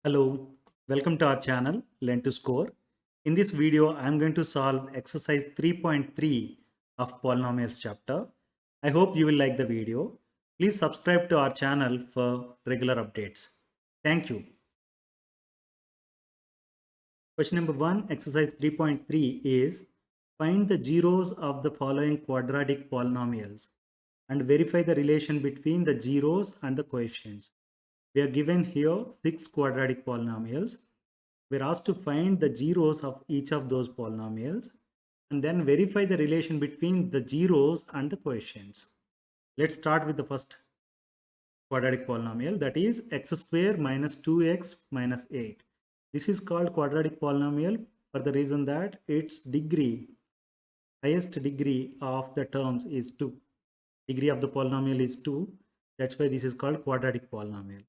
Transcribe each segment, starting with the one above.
Hello, welcome to our channel Learn to Score. In this video, I am going to solve exercise 3.3 of polynomials chapter. I hope you will like the video. Please subscribe to our channel for regular updates. Thank you. Question number 1, exercise 3.3 is find the zeros of the following quadratic polynomials and verify the relation between the zeros and the coefficients. We are given here 6 quadratic polynomials. We're asked to find the zeros of each of those polynomials and then verify the relation between the zeros and the coefficients. Let's start with the first quadratic polynomial, that is x square minus 2x minus 8. This is called quadratic polynomial for the reason that its degree, highest degree of the terms is 2. Degree of the polynomial is 2. That's why this is called quadratic polynomial.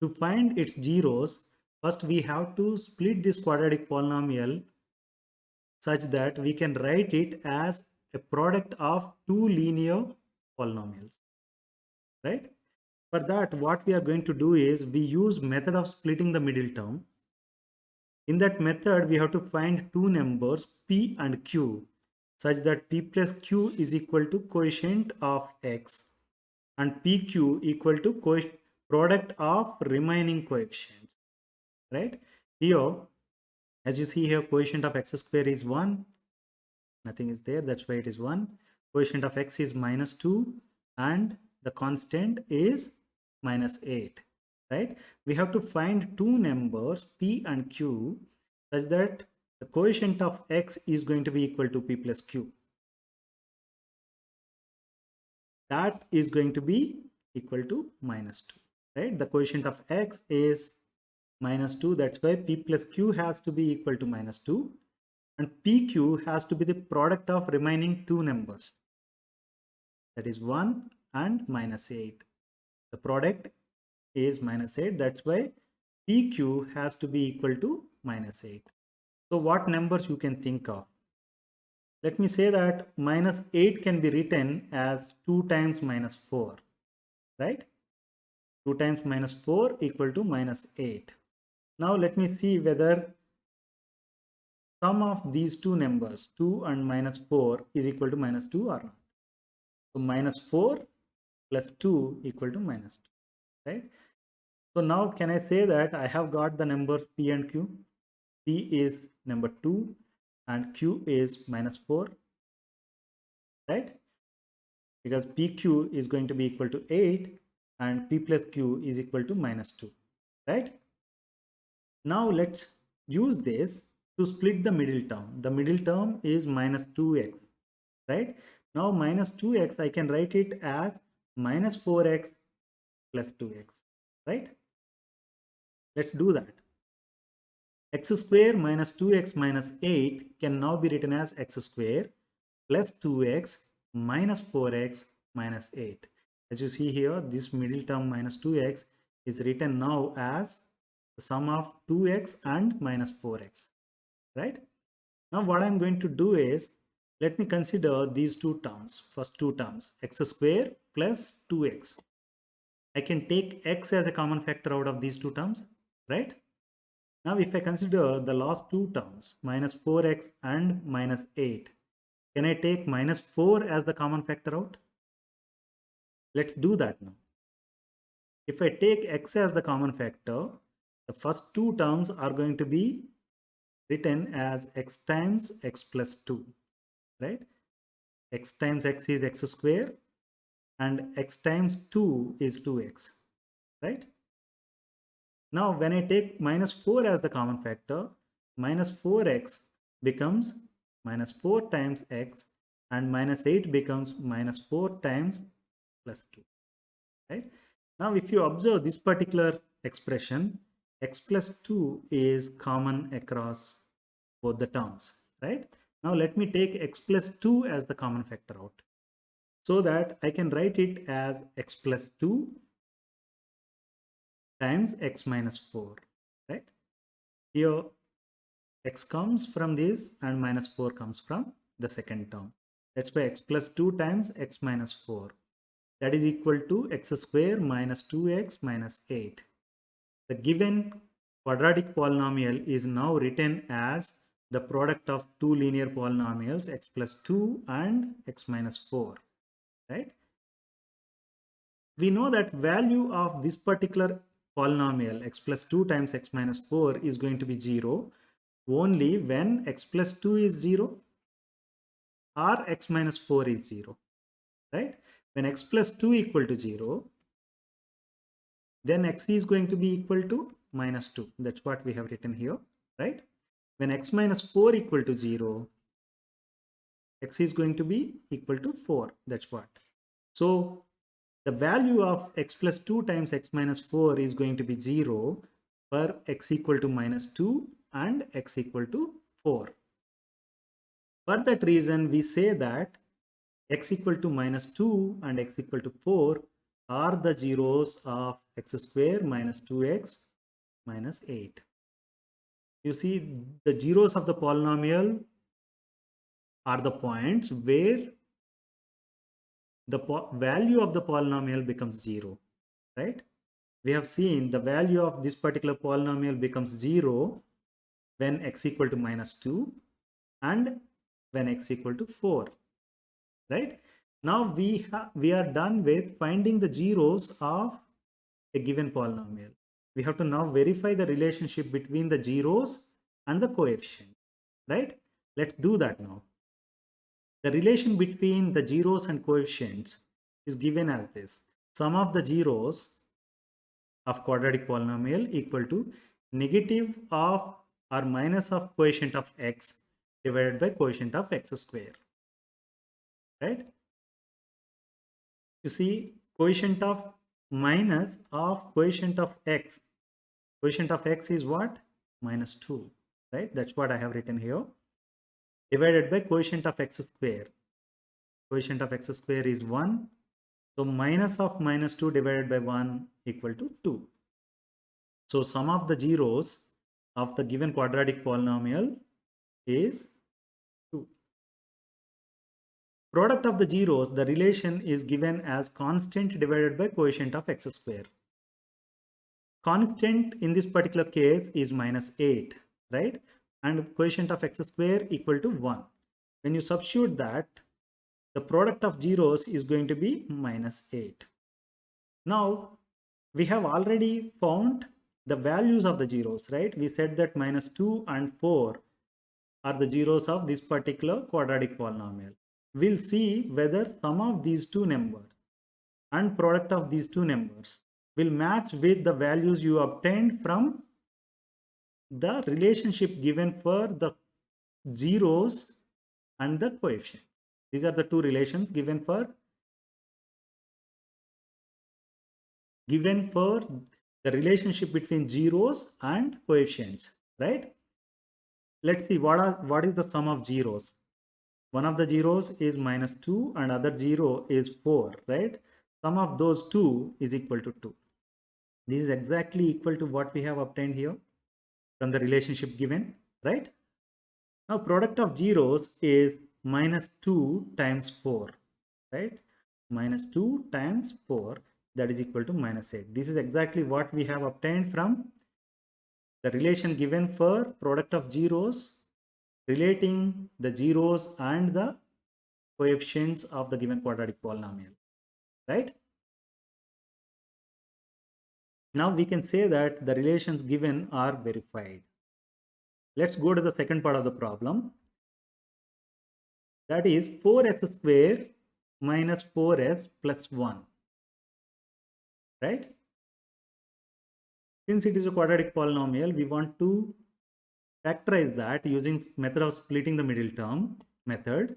To find its zeros, first we have to split this quadratic polynomial such that we can write it as a product of two linear polynomials, right? For that, what we are going to do is we use method of splitting the middle term. In that method, we have to find two numbers p and q such that p plus q is equal to coefficient of x and pq equal to product of remaining coefficients, right? Here, as you see here, coefficient of x square is 1. Nothing is there, that's why it is 1. Coefficient of x is minus 2 and the constant is minus 8, right? We have to find two numbers p and q such that the coefficient of x is going to be equal to p plus q. That is going to be equal to minus 2, right? The coefficient of x is minus 2, that's why p plus q has to be equal to minus 2. And PQ has to be the product of remaining two numbers, that is 1 and minus 8. The product is minus 8, that's why PQ has to be equal to minus 8. So what numbers you can think of? Let me say that minus 8 can be written as 2 times minus 4, right? 2 times minus 4 equal to minus 8. Now let me see whether sum of these two numbers 2 and minus 4 is equal to minus 2 or not. So minus 4 plus 2 equal to minus 2, right? So now can I say that I have got the numbers p and q? P is number 2 and q is minus 4, right? Because pq is going to be equal to 8 and p plus q is equal to minus 2, right? Now let's use this to split the middle term. The middle term is minus 2x, right? Now minus 2x, I can write it as minus 4x plus 2x, right? Let's do that. X square minus 2x minus 8 can now be written as x square plus 2x minus 4x minus 8. As you see here, this middle term minus 2x is written now as the sum of 2x and minus 4x, right? Now what I'm going to do is, let me consider these two terms, first two terms, x square plus 2x. I can take x as a common factor out of these two terms, right? Now if I consider the last two terms, minus 4x and minus 8, can I take minus 4 as the common factor out? Let's do that now. If I take x as the common factor, the first two terms are going to be written as x times x plus 2, right? X times x is x square and x times 2 is 2x, right? Now when I take minus 4 as the common factor, minus 4x becomes minus 4 times x and minus 8 becomes minus 4 times plus 2, right? Now if you observe this particular expression, x plus 2 is common across both the terms, right? Now let me take x plus 2 as the common factor out so that I can write it as x plus 2 times x minus 4, right? Here x comes from this and minus 4 comes from the second term. That's why x plus 2 times x minus 4, that is equal to x square minus 2x minus 8. The given quadratic polynomial is now written as the product of two linear polynomials x plus 2 and x minus 4, right? We know that value of this particular polynomial x plus 2 times x minus 4 is going to be 0 only when x plus 2 is 0 or x minus 4 is 0, right? When x plus 2 equal to 0, then x is going to be equal to minus 2. That's what we have written here, right? When x minus 4 equal to 0, x is going to be equal to 4. That's what. So the value of x plus 2 times x minus 4 is going to be 0 for x equal to minus 2 and x equal to 4. For that reason, we say that x equal to minus 2 and x equal to 4 are the zeros of x square minus 2x minus 8. You see, the zeros of the polynomial are the points where the value of the polynomial becomes 0, right? We have seen the value of this particular polynomial becomes 0 when x equal to minus 2 and when x equal to 4, right? Now we are done with finding the zeros of a given polynomial. We have to now verify the relationship between the zeros and the coefficient, right? Let's do that now. The relation between the zeros and coefficients is given as this. Sum of the zeros of quadratic polynomial equal to negative of or minus of quotient of x divided by quotient of x square, right? You see, quotient of minus of quotient of x. Quotient of x is what? Minus 2, right? That's what I have written here. Divided by quotient of x square. Quotient of x square is 1. So minus of minus 2 divided by 1 equal to 2. So sum of the zeros of the given quadratic polynomial is 2. Product of the zeros, the relation is given as constant divided by quotient of x square. Constant in this particular case is minus 8, right? And quotient of x square equal to 1. When you substitute that, the product of zeros is going to be minus 8. Now, we have already found the values of the zeros, right? We said that minus 2 and 4 are the zeros of this particular quadratic polynomial. We'll see whether sum of these two numbers and product of these two numbers will match with the values you obtained from the relationship given for the zeros and the coefficient. These are the two relations given for the relationship between zeros and coefficients, right? Let's see what is the sum of zeros. One of the zeros is minus 2 and other zero is 4, right? Sum of those two is equal to 2. This is exactly equal to what we have obtained here from the relationship given, right? Now product of zeros is minus 2 times 4, right? Minus 2 times 4, that is equal to minus 8. This is exactly what we have obtained from the relation given for product of zeros relating the zeros and the coefficients of the given quadratic polynomial, right? Now we can say that the relations given are verified. Let's go to the second part of the problem. That is 4s square minus 4s plus 1, right? Since it is a quadratic polynomial, we want to factorize that using method of splitting the middle term method.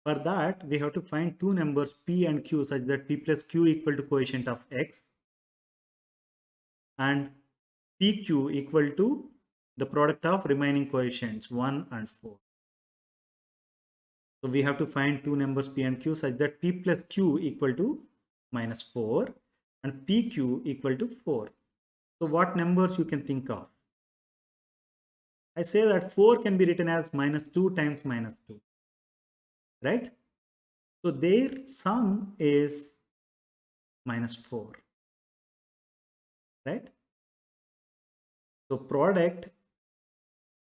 For that, we have to find two numbers p and q such that p plus q equal to quotient of x and pq equal to the product of remaining coefficients 1 and 4. So we have to find two numbers p and q such that p plus q equal to minus 4 and pq equal to 4. So what numbers you can think of? I say that 4 can be written as minus 2 times minus 2, right? So their sum is minus 4, right? So product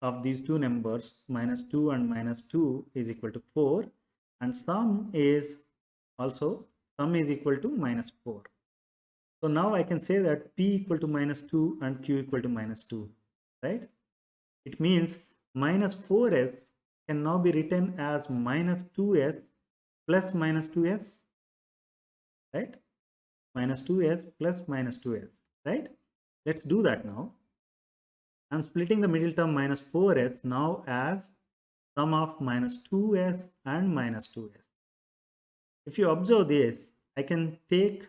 of these two numbers, minus 2 and minus 2, is equal to 4, and sum is equal to minus 4. So now I can say that P equal to minus 2 and Q equal to minus 2, right? It means minus 4s can now be written as minus 2s plus minus 2s, right? Minus 2s plus minus 2s, right? Let's do that now. I'm splitting the middle term minus 4s now as sum of minus 2s and minus 2s. If you observe this, I can take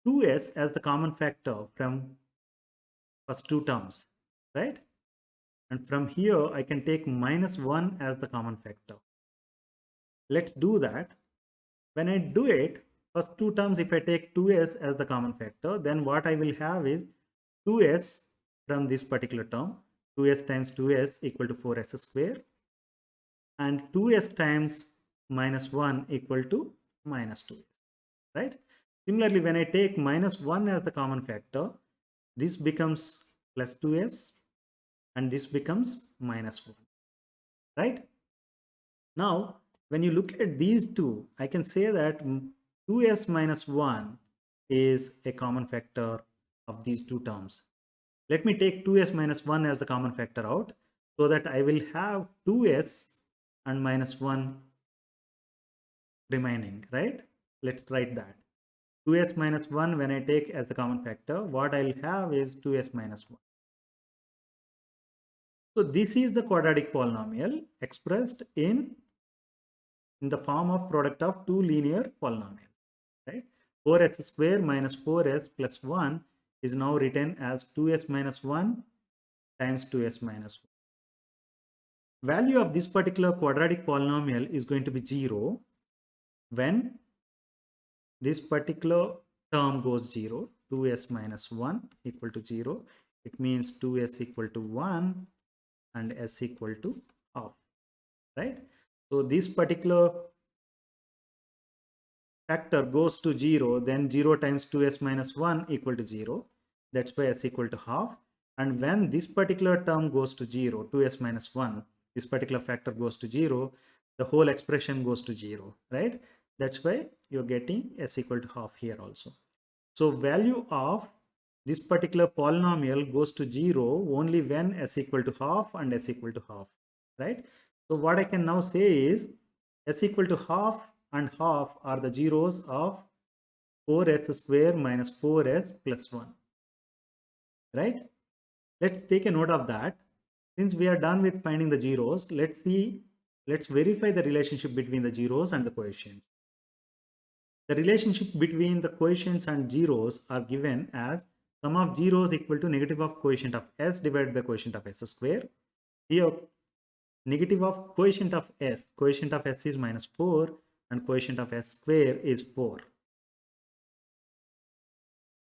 2s as the common factor from first two terms, right? And from here, I can take minus 1 as the common factor. Let's do that. When I do it, first two terms, if I take 2s as the common factor, then what I will have is 2s from this particular term. 2s times 2s equal to 4s square. And 2s times minus 1 equal to minus 2s, right? Similarly, when I take minus 1 as the common factor, this becomes plus 2s and this becomes minus 1, right? Now, when you look at these two, I can say that 2s minus 1 is a common factor of these two terms. Let me take 2s minus 1 as the common factor out, so that I will have 2s and minus 1 remaining, right? Let's write that. 2s minus 1, when I take as the common factor, what I'll have is 2s minus 1. So this is the quadratic polynomial expressed in the form of product of two linear polynomials, right? 4s square minus 4s plus 1 is now written as 2s minus 1 times 2s minus 1. Value of this particular quadratic polynomial is going to be 0 when this particular term goes 0. 2s minus 1 equal to 0. It means 2s equal to 1 and s equal to half, right? So this particular factor goes to 0, then 0 times 2s minus 1 equal to 0. That's why s equal to half. And when this particular term goes to 0, 2s minus 1, this particular factor goes to 0, the whole expression goes to 0, right? That's why you're getting s equal to half here also. So value of this particular polynomial goes to 0 only when s equal to half and s equal to half, right? So what I can now say is s equal to half and half are the zeros of 4s square minus 4s plus 1, right? Let's take a note of that. Since we are done with finding the zeros, let's verify the relationship between the zeros and the coefficients. The relationship between the coefficients and zeros are given as sum of zeros equal to negative of coefficient of s divided by coefficient of s square. Here, negative of coefficient of s is minus 4 and coefficient of s square is 4.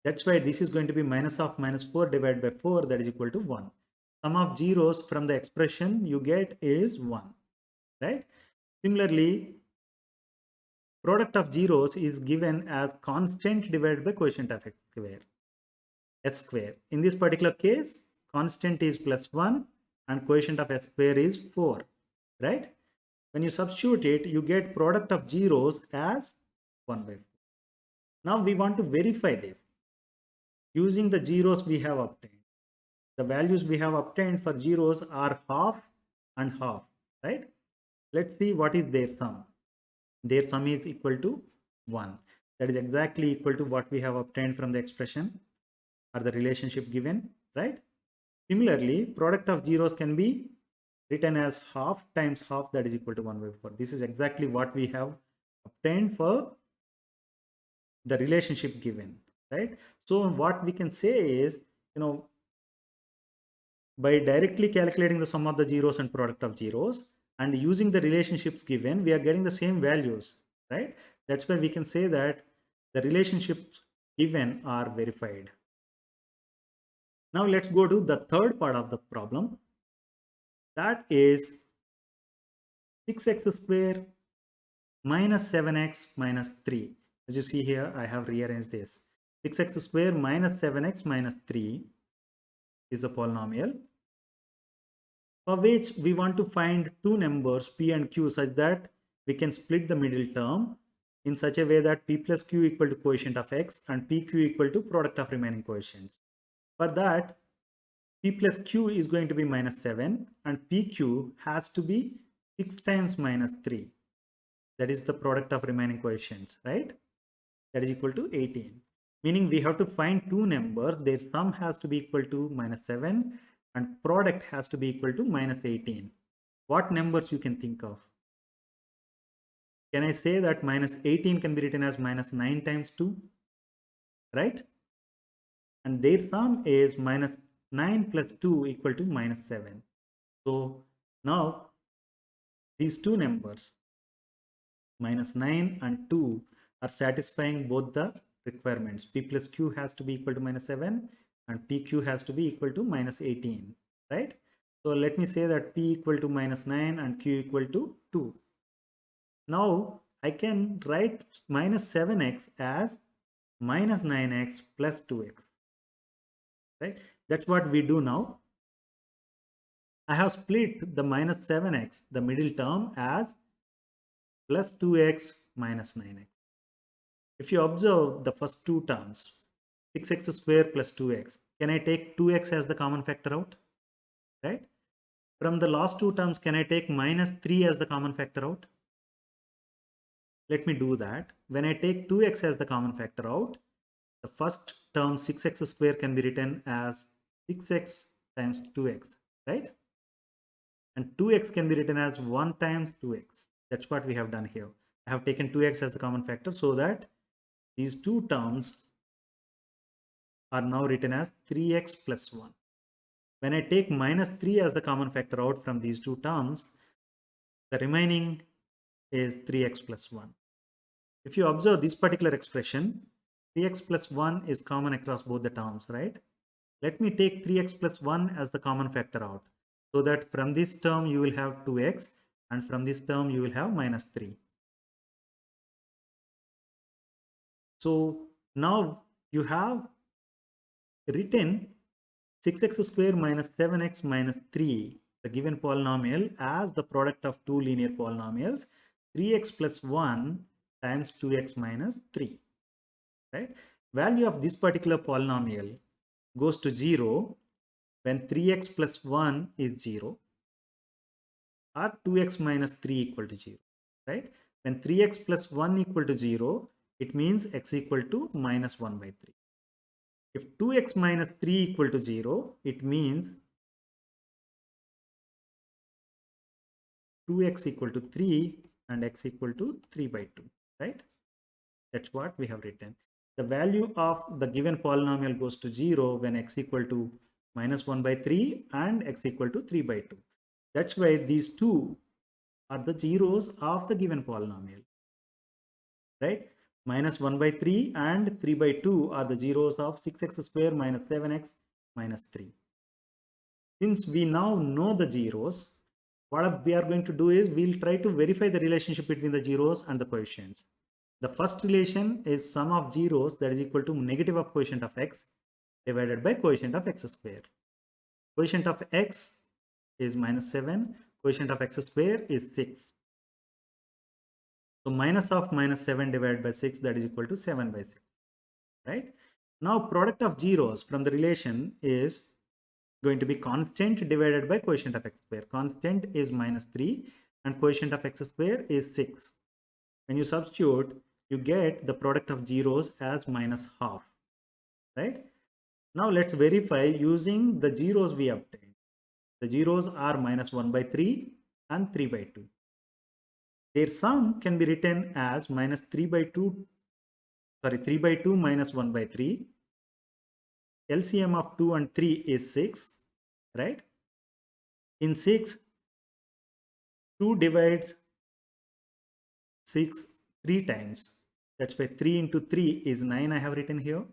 That's why this is going to be minus of minus 4 divided by 4, that is equal to 1. Sum of zeros from the expression you get is 1, right? Similarly, product of zeros is given as constant divided by coefficient of s square. In this particular case, constant is plus 1 and coefficient of s square is 4, right? When you substitute it, you get product of zeros as 1 by 4. Now we want to verify this using the zeros we have obtained. The values we have obtained for zeros are half and half, right? Let's see what is their sum. Their sum is equal to 1. That is exactly equal to what we have obtained from the expression or the relationship given, right? Similarly, product of zeros can be written as half times half, that is equal to 1 by 4. This is exactly what we have obtained for the relationship given, right? So what we can say is, by directly calculating the sum of the zeros and product of zeros and using the relationships given, we are getting the same values, right? That's why we can say that the relationships given are verified. Now let's go to the third part of the problem. That is 6x square minus 7x minus 3. As you see here, I have rearranged this. 6x square minus 7x minus 3 is the polynomial for which we want to find two numbers p and q such that we can split the middle term in such a way that p plus q equal to quotient of x and pq equal to product of remaining quotients. For that, p plus q is going to be minus 7 and pq has to be 6 times minus 3. That is the product of remaining quotients, right? That is equal to 18. Meaning we have to find two numbers, their sum has to be equal to minus 7 and product has to be equal to minus 18. What numbers you can think of? Can I say that minus 18 can be written as minus 9 times 2, right? And their sum is minus 9 plus 2 equal to minus 7. So now these two numbers, minus 9 and 2, are satisfying both the requirements. P plus q has to be equal to minus 7 and pq has to be equal to minus 18, right? So let me say that p equal to minus 9 and q equal to 2. Now I can write minus 7x as minus 9x plus 2x, right? That's what we do now. I have split the minus 7x, the middle term, as plus 2x minus 9x. If you observe the first two terms, 6x square plus 2x, can I take 2x as the common factor out? Right? From the last two terms, can I take minus 3 as the common factor out? Let me do that. When I take 2x as the common factor out, the first term 6x square can be written as 6x times 2x, right? And 2x can be written as 1 times 2x. That's what we have done here. I have taken 2x as the common factor so that these two terms are now written as 3x plus 1. When I take minus 3 as the common factor out from these two terms, the remaining is 3x plus 1. If you observe this particular expression, 3x plus 1 is common across both the terms, right? Let me take 3x plus 1 as the common factor out, so that from this term you will have 2x and from this term you will have minus 3. So now you have written 6x square minus 7x minus 3, the given polynomial, as the product of two linear polynomials, 3x plus 1 times 2x minus 3, right? Value of this particular polynomial goes to 0 when 3x plus 1 is 0 or 2x minus 3 equal to 0, right? When 3x plus 1 equal to 0, it means x equal to minus 1 by 3. If 2x minus 3 equal to 0, it means 2x equal to 3 and x equal to 3 by 2, right? That's what we have written. The value of the given polynomial goes to 0 when x equal to minus 1 by 3 and x equal to 3 by 2. That's why these two are the zeros of the given polynomial, right? Minus 1 by 3 and 3 by 2 are the zeros of 6x square minus 7x minus 3. Since we now know the zeros, what we are going to do is we'll try to verify the relationship between the zeros and the coefficients. The first relation is sum of zeros, that is equal to negative of quotient of x divided by quotient of x square. Quotient of x is minus 7, quotient of x square is 6. So minus of minus 7 divided by 6, that is equal to 7 by 6, right? Now product of zeros from the relation is going to be constant divided by quotient of x square. Constant is minus 3 and quotient of x square is 6. When you substitute, you get the product of zeros as minus half, right? Now let's verify using the zeros we obtained. The zeros are minus 1 by 3 and 3 by 2. Their sum can be written as minus 3 by 2 minus 1 by 3. LCM of 2 and 3 is 6, right? In 6, 2 divides 6 3 times. That's why 3 into 3 is 9 I have written here.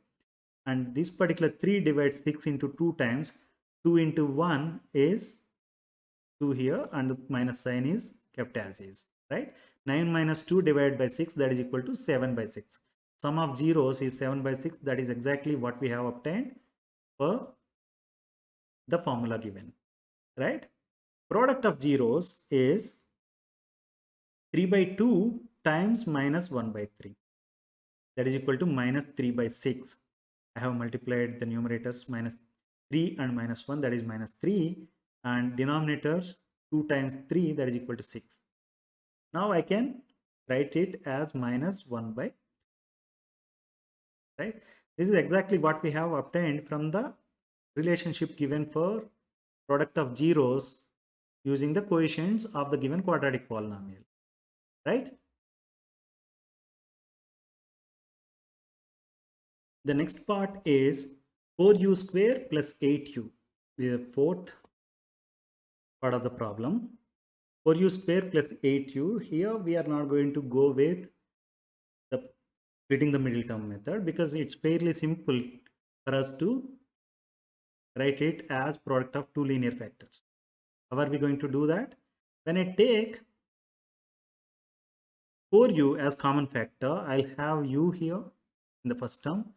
And this particular 3 divides 6 into 2 times. 2 into 1 is 2 here and the minus sign is kept as is, right? 9 minus 2 divided by 6, that is equal to 7 by 6. sum of zeros is 7 by 6. That is exactly what we have obtained for the formula given, right? Product of zeros is 3 by 2 times minus 1 by 3. That is equal to minus 3 by 6. I have multiplied the numerators minus 3 and minus 1, that is minus 3, and denominators 2 times 3, that is equal to 6. Now I can write it as minus 1 by, right? This is exactly what we have obtained from the relationship given for product of zeros using the coefficients of the given quadratic polynomial, right? The next part is 4u square plus 8u. This is the fourth part of the problem. 4u square plus 8u. Here we are not going to go with the splitting the middle term method because it's fairly simple for us to write it as product of two linear factors. How are we going to do that? When I take 4u as common factor, I'll have u here in the first term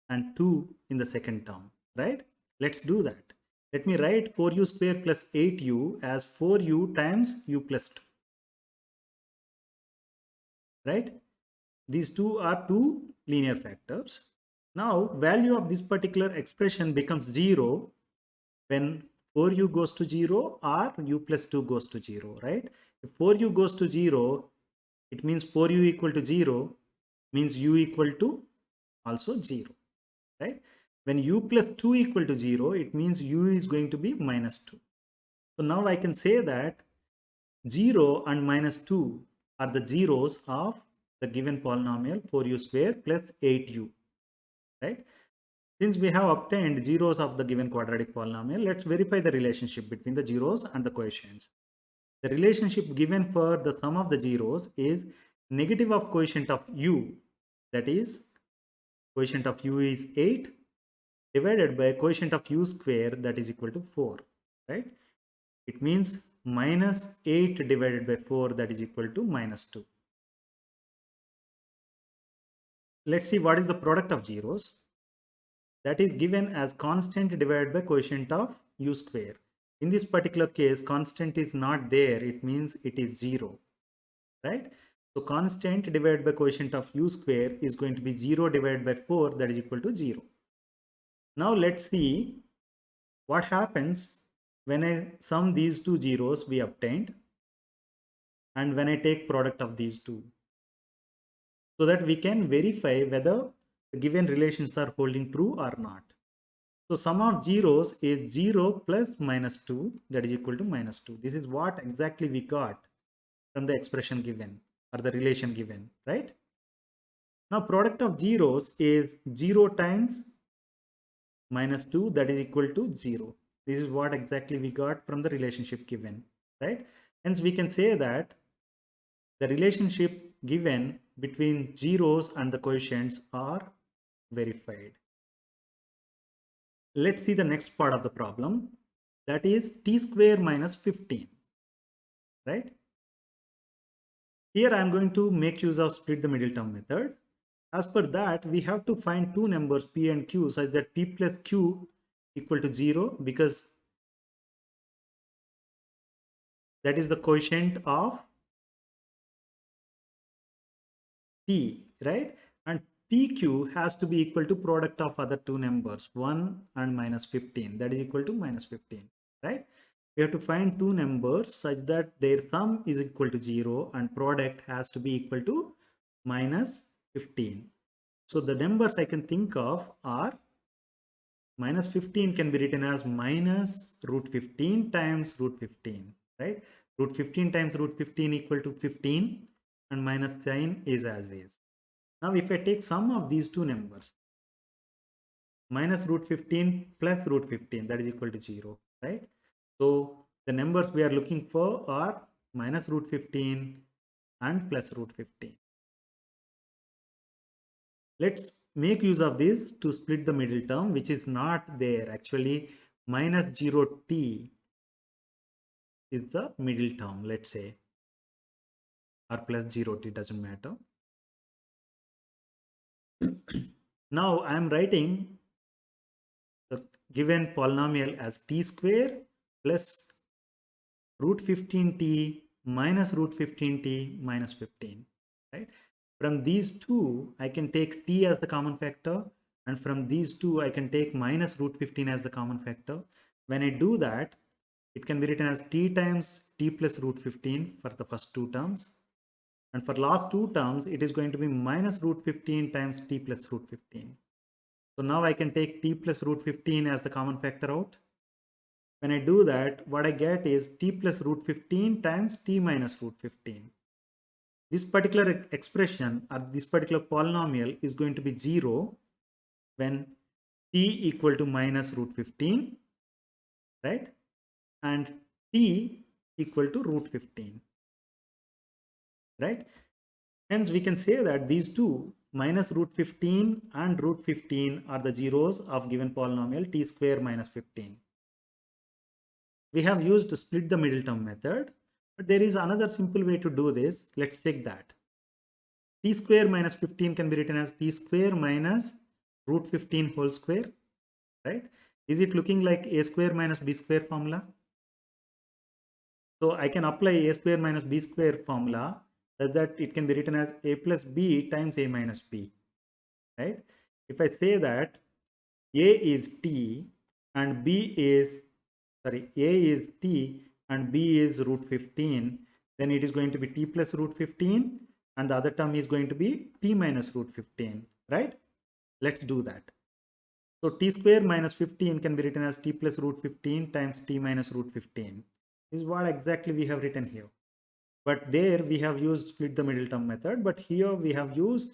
and 2 in the second term, right? Let's do that. Let me write 4u square plus 8u as 4u times u plus 2, right? These two are two linear factors. Now, value of this particular expression becomes 0 when 4u goes to 0 or u plus 2 goes to 0, right? If 4u goes to 0, it means 4u equal to 0 means u equal to also 0, right? When u plus 2 equal to 0, it means u is going to be minus 2. So now I can say that 0 and minus 2 are the zeros of the given polynomial 4u square plus 8u, right? Since we have obtained zeros of the given quadratic polynomial, let's verify the relationship between the zeros and the coefficients. The relationship given for the sum of the zeros is negative of coefficient of u, that is coefficient of u is 8 divided by coefficient of u square, that is equal to 4, right? It means minus 8 divided by 4, that is equal to minus 2. Let's see what is the product of zeros. That is given as constant divided by coefficient of u square. In this particular case, constant is not there. It means it is 0, right? So constant divided by coefficient of u square is going to be 0 divided by 4, that is equal to 0. Now let's see what happens when I sum these two zeros we obtained and when I take product of these two, so that we can verify whether the given relations are holding true or not. So sum of zeros is 0 plus minus 2, that is equal to minus 2. This is what exactly we got from the expression given or the relation given, right? Now product of zeros is 0 times minus 2, that is equal to 0. This is what exactly we got from the relationship given, right? Hence we can say that the relationships given between zeros and the coefficients are verified. Let's see the next part of the problem, that is t square minus 15, right? Here I am going to make use of split the middle term method. As per that, we have to find two numbers p and q such that p plus q equal to 0, because that is the quotient of t, right? And pq has to be equal to product of other two numbers 1 and minus 15, that is equal to minus 15, right? We have to find two numbers such that their sum is equal to 0 and product has to be equal to minus 15. So the numbers I can think of are minus 15 can be written as minus root 15 times root 15, right? Root 15 times root 15 equal to 15 and minus sign is as is. Now if I take sum of these two numbers, minus root 15 plus root 15, that is equal to 0, right? So the numbers we are looking for are minus root 15 and plus root 15. Let's make use of this to split the middle term, which is not there. Actually, minus 0t is the middle term, let's say, or plus 0t, doesn't matter. Now I am writing the given polynomial as t square plus root 15t minus root 15t minus 15, right? From these two, I can take t as the common factor, and from these two, I can take minus root 15 as the common factor. When I do that, it can be written as t times t plus root 15 for the first two terms. And for last two terms, it is going to be minus root 15 times t plus root 15. So now I can take t plus root 15 as the common factor out. When I do that, what I get is t plus root 15 times t minus root 15. This particular expression or this particular polynomial is going to be 0 when t equal to minus root 15, right? And t equal to root 15, right? Hence, we can say that these two, minus root 15 and root 15, are the zeros of given polynomial t square minus 15. We have used split the middle term method, but there is another simple way to do this. Let's check that. T square minus 15 can be written as t square minus root 15 whole square, right? Is it looking like a square minus b square formula? So I can apply a square minus b square formula such that it can be written as a plus b times a minus b, right? If I say that a is t and b is, sorry, a is t and b is root 15, then it is going to be t plus root 15 and the other term is going to be t minus root 15, right? Let's do that. So t square minus 15 can be written as t plus root 15 times t minus root 15. This is what exactly we have written here. But there we have used split the middle term method, but here we have used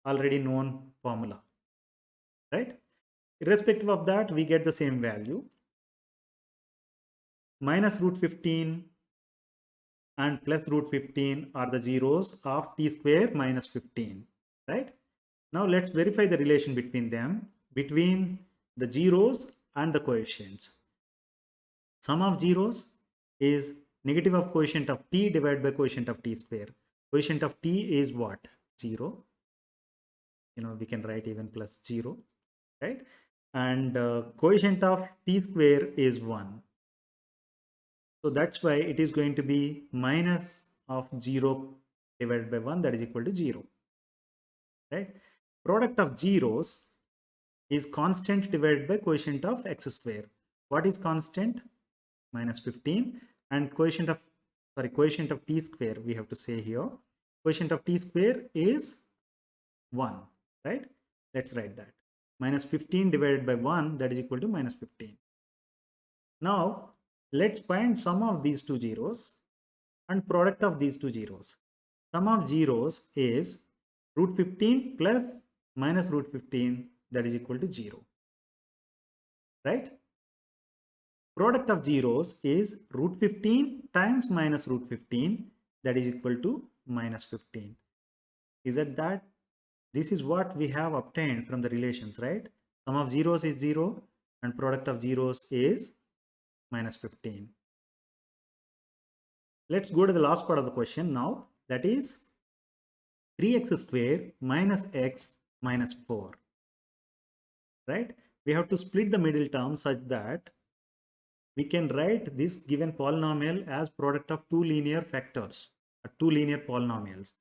already known formula, right? Irrespective of that, we get the same value. Minus root 15 and plus root 15 are the zeros of t square minus 15, right? Now let's verify the relation between them, between the zeros and the coefficients. Sum of zeros is negative of quotient of t divided by quotient of t square. Quotient of t is what? 0. We can write even plus 0, right? And quotient of t square is 1. So that's why it is going to be minus of 0 divided by 1, that is equal to 0, right? Product of zeros is constant divided by quotient of x square. What is constant? Minus 15. And quotient of t square, we have to say here, quotient of t square is 1, right? Let's write that. Minus 15 divided by 1, that is equal to minus 15. Now, let's find sum of these two zeros and product of these two zeros. Sum of zeros is root 15 plus minus root 15, that is equal to 0, right? Product of zeros is root 15 times minus root 15, that is equal to minus 15. Is it that? This is what we have obtained from the relations, right? Sum of zeros is 0 and product of zeros is minus 15. Let's go to the last part of the question now, that is 3x square minus x minus 4, right? We have to split the middle term such that we can write this given polynomial as product of two linear factors, or two linear polynomials.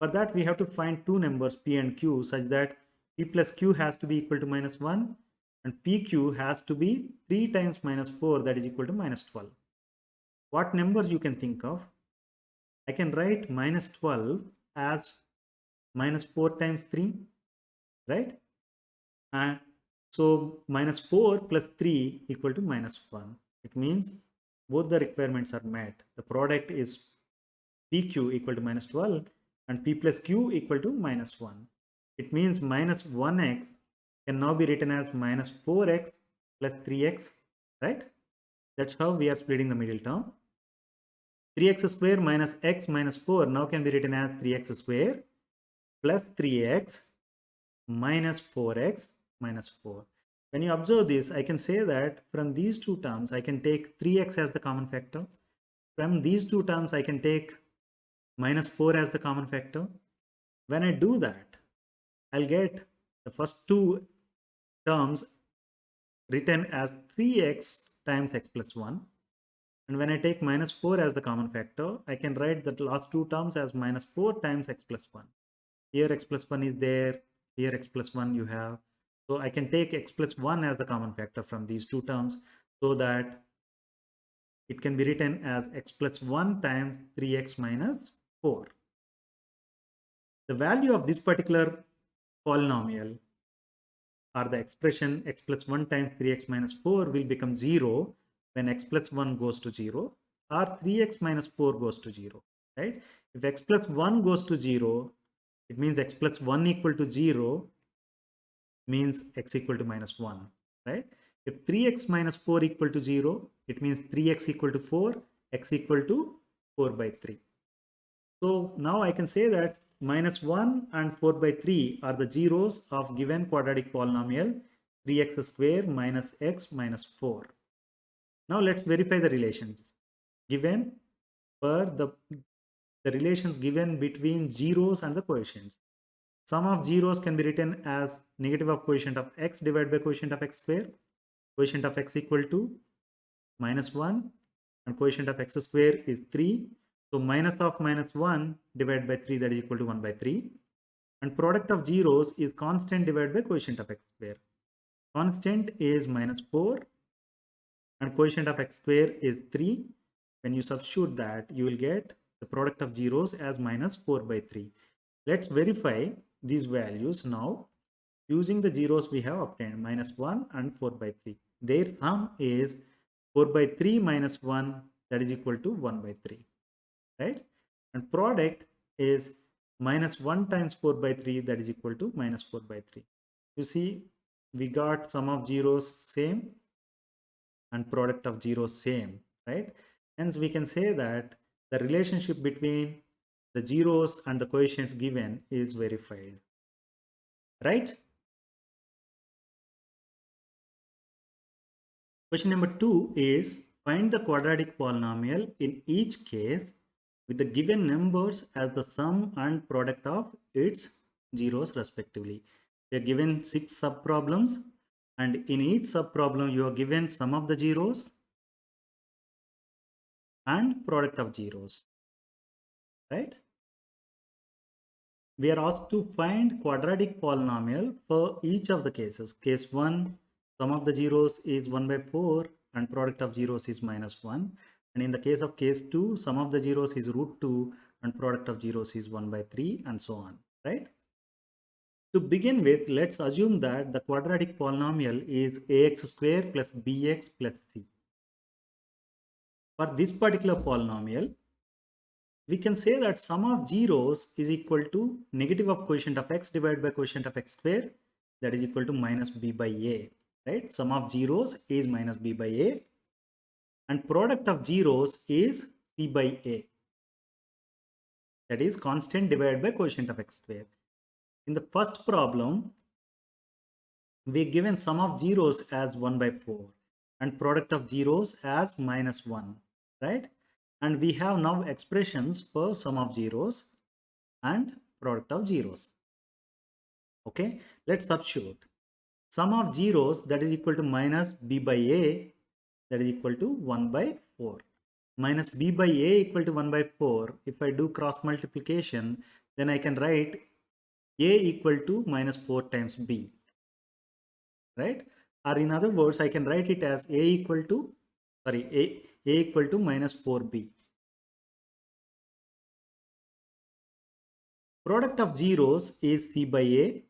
For that, we have to find two numbers p and q such that p plus q has to be equal to minus 1 and pq has to be 3 times minus 4, that is equal to minus 12. What numbers you can think of? I can write minus 12 as minus 4 times 3, right? And so minus 4 plus 3 equal to minus 1. It means both the requirements are met. The product is pq equal to minus 12 and p plus q equal to minus 1. It means minus 1x can now be written as minus 4x plus 3x, right? That's how we are splitting the middle term. 3x square minus x minus 4 now can be written as 3x square plus 3x minus 4x minus 4. When you observe this, I can say that from these two terms, I can take 3x as the common factor. From these two terms, I can take minus 4 as the common factor. When I do that, I'll get the first two terms written as 3x times x plus 1. And when I take minus 4 as the common factor, I can write the last two terms as minus 4 times x plus 1. Here x plus 1 is there, here x plus 1 you have. So I can take x plus 1 as the common factor from these two terms, so that it can be written as x plus 1 times 3x minus 4. The value of this particular polynomial, or the expression x plus 1 times 3x minus 4, will become 0 when x plus 1 goes to 0, or 3x minus 4 goes to 0, right? If x plus 1 goes to 0, it means x plus 1 equal to 0 means x equal to minus 1, right? If 3x minus 4 equal to 0, it means 3x equal to 4, x equal to 4 by 3. So now I can say that minus 1 and 4 by 3 are the zeros of given quadratic polynomial 3x square minus x minus 4. Now let's verify the relations given for the relations given between zeros and the coefficients. Sum of zeros can be written as negative of quotient of x divided by quotient of x square. Quotient of x equal to minus 1 and quotient of x square is 3. So minus of minus 1 divided by 3, that is equal to 1 by 3. And product of zeros is constant divided by quotient of x square. Constant is minus 4 and quotient of x square is 3. When you substitute that, you will get the product of zeros as minus 4 by 3. Let's verify these values now using the zeros we have obtained, minus 1 and 4 by 3. Their sum is 4 by 3 minus 1, that is equal to 1 by 3, right? And product is minus 1 times 4 by 3, that is equal to minus 4 by 3. You see, we got sum of zeros same and product of zeros same, right? Hence we can say that the relationship between the zeros and the coefficients given is verified, right? Question number 2 is find the quadratic polynomial in each case with the given numbers as the sum and product of its zeros respectively. We are given 6 sub-problems, and in each sub-problem you are given sum of the zeros and product of zeros, right? We are asked to find quadratic polynomial for each of the cases. Case 1, sum of the zeros is 1 by 4 and product of zeros is minus 1. And in the case of case 2, sum of the zeros is root 2 and product of zeros is 1 by 3, and so on, right? To begin with, let's assume that the quadratic polynomial is ax square plus bx plus c. For this particular polynomial, we can say that sum of zeros is equal to negative of quotient of x divided by quotient of x square, that is equal to minus b by a, right? Sum of zeros is minus b by a and product of zeros is c by a, that is constant divided by quotient of x square. In the first problem, we are given sum of zeros as 1 by 4 and product of zeros as minus 1, right? And we have now expressions for sum of zeros and product of zeros. Okay, let's substitute. Sum of zeros, that is equal to minus b by a, that is equal to 1 by 4. Minus b by a equal to 1 by 4. If I do cross multiplication, then I can write a equal to minus 4 times b, right? Or in other words, I can write it as a equal to minus 4b. Product of zeros is c by a,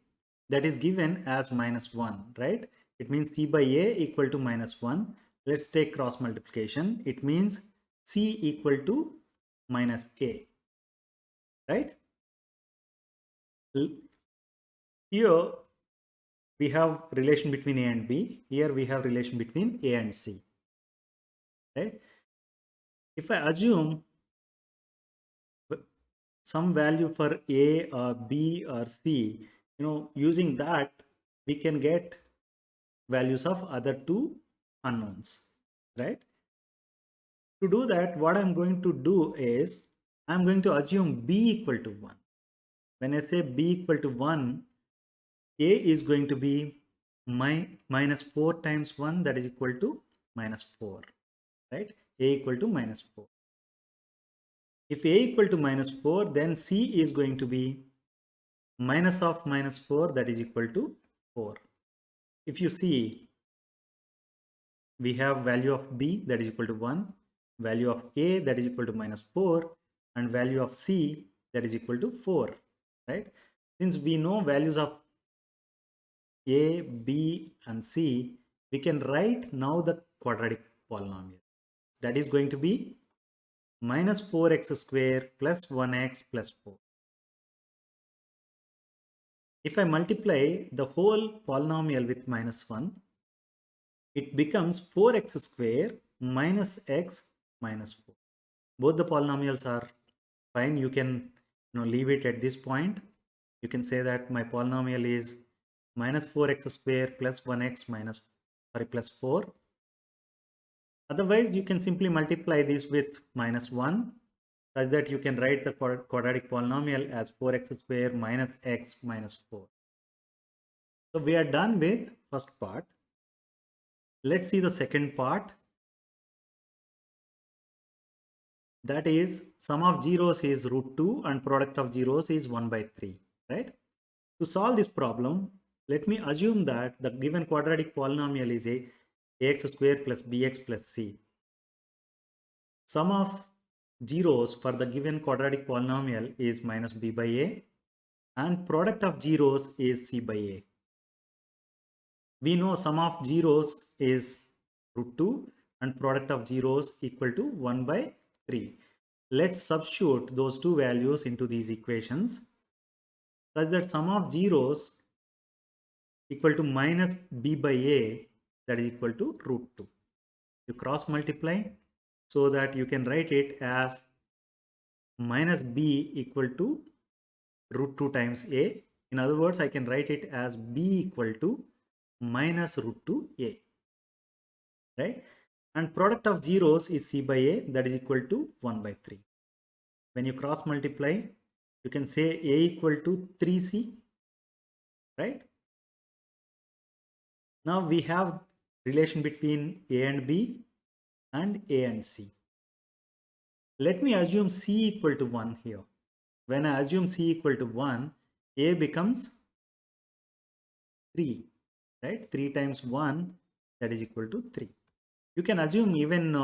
that is given as minus 1, right? It means c by a equal to minus 1. Let's take cross multiplication. It means c equal to minus a, right? Here we have relation between a and b. Here we have relation between a and c, right? If I assume some value for a or b or c, using that we can get values of other two unknowns, right? To do that, what I'm going to do is I'm going to assume b equal to 1. When I say b equal to 1, A is going to be minus 4 times 1, that is equal to minus 4, right? A equal to minus 4. If A equal to minus 4, then C is going to be minus of minus 4, that is equal to 4. If you see, we have value of B that is equal to 1, value of A that is equal to minus 4, and value of C that is equal to 4, right? Since we know values of A, B, and C, we can write now the quadratic polynomial. That is going to be minus 4x square plus 1x plus 4. If I multiply the whole polynomial with minus 1, it becomes 4x square minus x minus 4. Both the polynomials are fine. You can leave it at this point. You can say that my polynomial is minus 4x square plus 1x plus 4. Otherwise, you can simply multiply this with minus 1 such that you can write the quadratic polynomial as 4x square minus x minus 4. So we are done with first part. Let's see the second part. That is, sum of zeros is root 2 and product of zeros is 1 by 3, right? To solve this problem, let me assume that the given quadratic polynomial is ax square plus bx plus c. Sum of zeros for the given quadratic polynomial is minus b by a, and product of zeros is c by a. We know sum of zeros is root 2 and product of zeros equal to 1 by 3. Let's substitute those two values into these equations such that sum of zeros equal to minus b by a, that is equal to root 2. You cross multiply so that you can write it as minus b equal to root 2 times a. In other words, I can write it as b equal to minus root 2a, right? And product of zeros is c by a, that is equal to 1 by 3. When you cross multiply, you can say a equal to 3c, right? Now we have relation between a and b and a and c. Let me assume c equal to 1 here. When I assume c equal to 1, a becomes 3, right? 3 times 1, that is equal to 3. You can assume even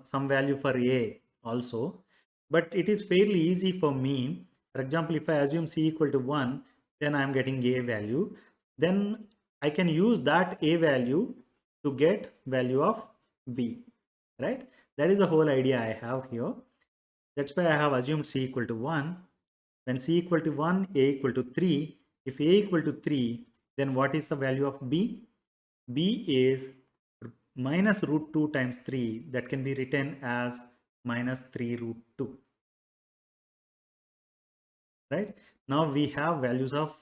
some value for a also, but it is fairly easy for me. For example, if I assume c equal to 1, then I am getting a value. Then I can use that a value to get value of b, right? That is the whole idea I have here. That's why I have assumed c equal to 1. When c equal to 1, a equal to 3. If a equal to 3, then what is the value of b? B is minus root 2 times 3, that can be written as minus 3 root 2, right? Now we have values of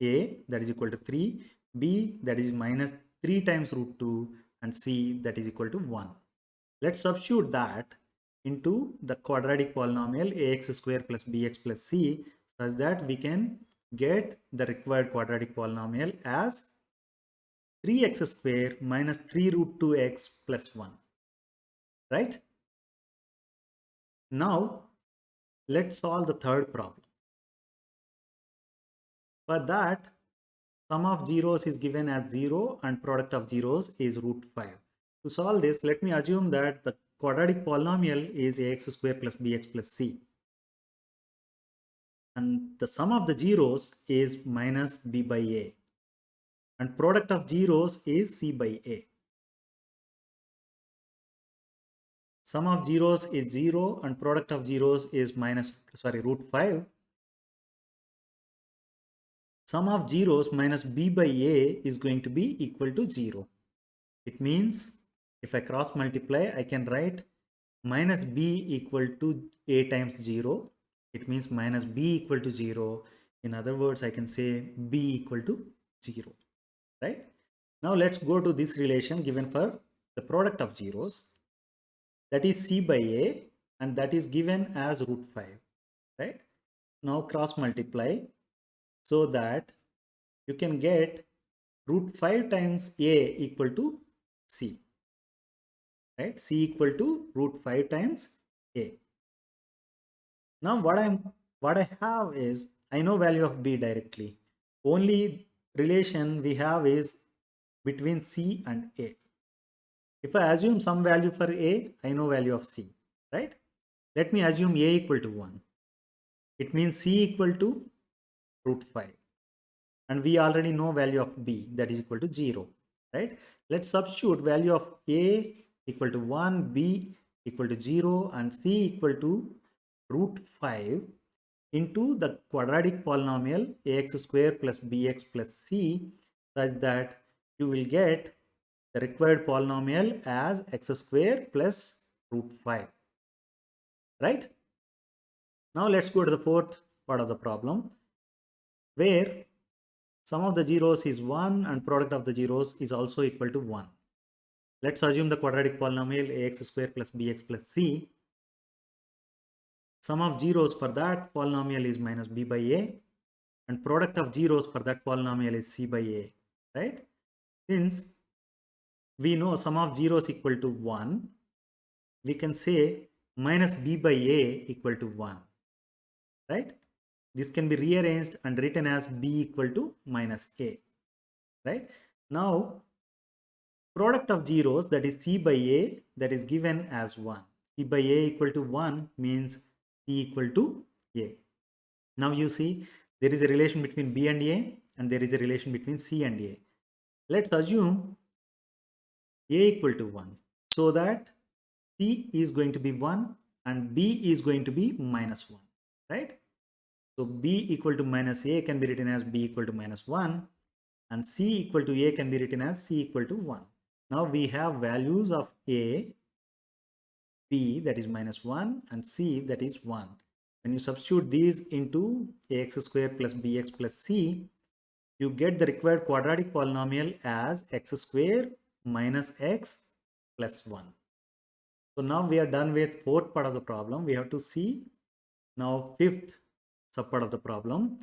a, that is equal to 3, b, that is minus 3 times root 2, and c, that is equal to 1. Let's substitute that into the quadratic polynomial ax square plus bx plus c such that we can get the required quadratic polynomial as 3x square minus 3 root 2x plus 1, right? Now let's solve the third problem. For that, sum of zeros is given as 0 and product of zeros is root 5. To solve this, let me assume that the quadratic polynomial is ax square plus bx plus c. And the sum of the zeros is minus b by a. And product of zeros is c by a. Sum of zeros is 0 and product of zeros is root 5. Sum of zeros minus b by a is going to be equal to 0. It means if I cross multiply, I can write minus b equal to a times 0. It means minus b equal to 0. In other words, I can say b equal to 0, right? Now let's go to this relation given for the product of zeros. That is c by a, and that is given as root 5, right? Now cross multiply so that you can get root 5 times a equal to c, right? C equal to root 5 times a. Now what I have is, I know value of b directly. Only relation we have is between c and a. If I assume some value for a, I know value of c, right? Let me assume a equal to 1. It means c equal to root 5. And we already know value of b, that is equal to 0, right? Let's substitute value of a equal to 1, b equal to 0, and c equal to root 5 into the quadratic polynomial ax square plus bx plus c, such that you will get the required polynomial as x square plus root 5, right? Now let's go to the fourth part of the problem, where sum of the zeros is 1 and product of the zeros is also equal to 1. Let's assume the quadratic polynomial ax square plus bx plus c. Sum of zeros for that polynomial is minus b by a, and product of zeros for that polynomial is c by a, right? Since we know sum of zeros equal to 1, we can say minus b by a equal to 1, right? This can be rearranged and written as b equal to minus a, right? Now product of zeros, that is c by a, that is given as 1. C by a equal to 1 means c equal to a. Now you see there is a relation between b and a, and there is a relation between c and a. Let's assume a equal to 1, so that c is going to be 1 and b is going to be minus 1, right? So b equal to minus a can be written as b equal to minus 1, and c equal to a can be written as c equal to 1. Now we have values of a, b, that is minus 1, and c, that is 1. When you substitute these into ax square plus bx plus c, you get the required quadratic polynomial as x square minus x plus 1. So now we are done with fourth part of the problem. We have to see now fifth subpart of the problem,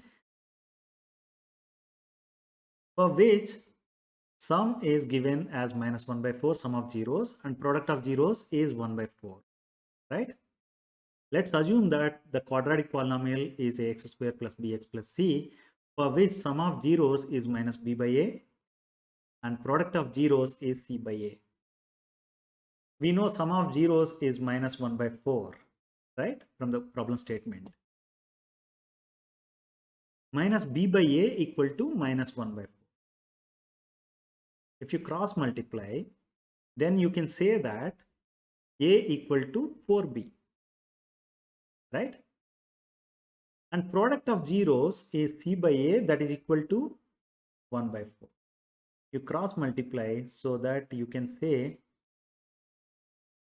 for which sum is given as minus 1 by 4 sum of zeros, and product of zeros is 1 by 4, right? Let's assume that the quadratic polynomial is ax square plus bx plus c, for which sum of zeros is minus b by a and product of zeros is c by a. We know sum of zeros is minus 1 by 4, right, from the problem statement. Minus b by a equal to minus 1 by 4. If you cross multiply, then you can say that a equal to 4b, right? And product of zeros is c by a, that is equal to 1 by 4. You cross multiply so that you can say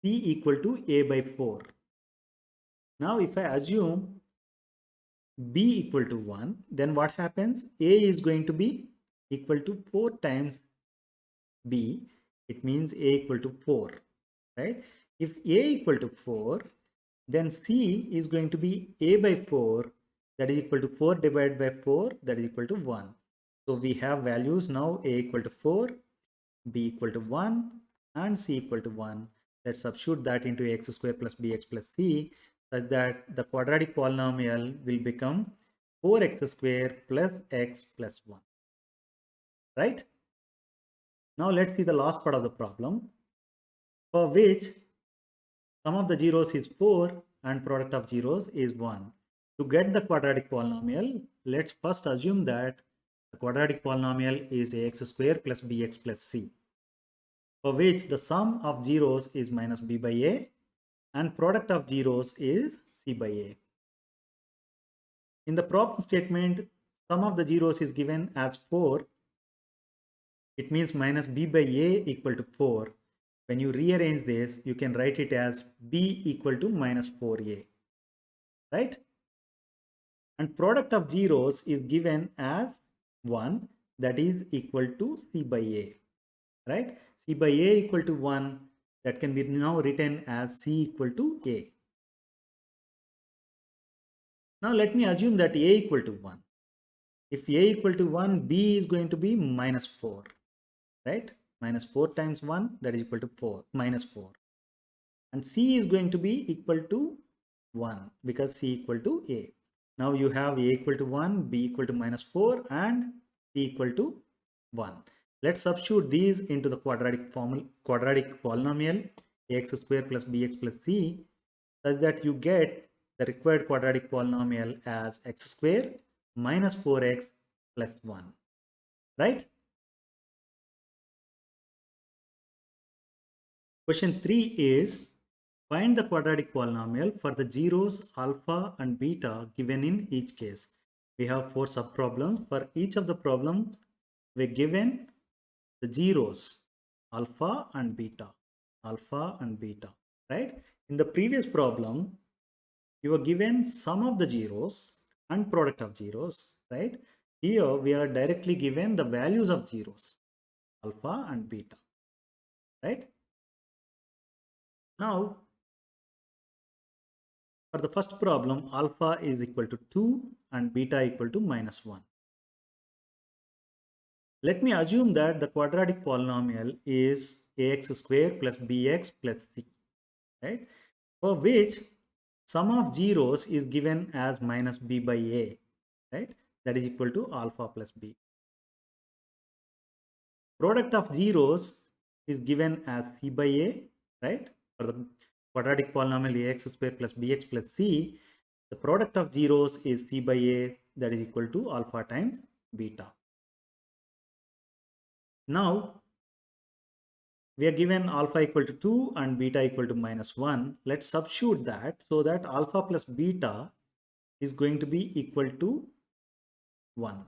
c equal to a by 4. Now if I assume b equal to 1, then what happens? A is going to be equal to 4 times b. It means a equal to 4, right? If a equal to 4, then c is going to be a by 4, that is equal to 4 divided by 4, that is equal to 1. So we have values now, a equal to 4, b equal to 1, and c equal to 1. Let's substitute that into x square plus bx plus c, such that the quadratic polynomial will become 4x square plus x plus 1, right? Now let's see the last part of the problem, for which sum of the zeros is 4 and product of zeros is 1. To get the quadratic polynomial, let's first assume that the quadratic polynomial is ax square plus bx plus c, for which the sum of zeros is minus b by a and product of zeros is c by a. In the problem statement, sum of the zeros is given as 4. It means minus b by a equal to 4. When you rearrange this, you can write it as b equal to minus 4a, right? And product of zeros is given as 1, that is equal to c by a, right? C by a equal to 1, that can be now written as c equal to a. Now let me assume that a equal to 1. If a equal to 1, b is going to be minus 4, right? Minus 4 times 1, that is equal to 4, minus 4. And c is going to be equal to 1 because c equal to a. Now you have a equal to 1, b equal to minus 4, and c equal to 1. Let's substitute these into the quadratic polynomial ax square plus bx plus c, such that you get the required quadratic polynomial as x square minus 4x plus 1, right? Question 3 is, find the quadratic polynomial for the zeros alpha and beta given in each case. We have 4 subproblems. For each of the problems, we're given the zeros alpha and beta, right? In the previous problem, you were given sum of the zeros and product of zeros, right? Here we are directly given the values of zeros, alpha and beta, right? Now, for the first problem, alpha is equal to 2 and beta equal to minus 1. Let me assume that the quadratic polynomial is ax square plus bx plus c, right? For which sum of zeros is given as minus b by a, right? That is equal to alpha plus b. Product of zeros is given as c by a, right? For the quadratic polynomial ax square plus bx plus c, the product of zeros is c by a, that is equal to alpha times beta. Now, we are given alpha equal to 2 and beta equal to minus 1. Let's substitute that so that alpha plus beta is going to be equal to 1.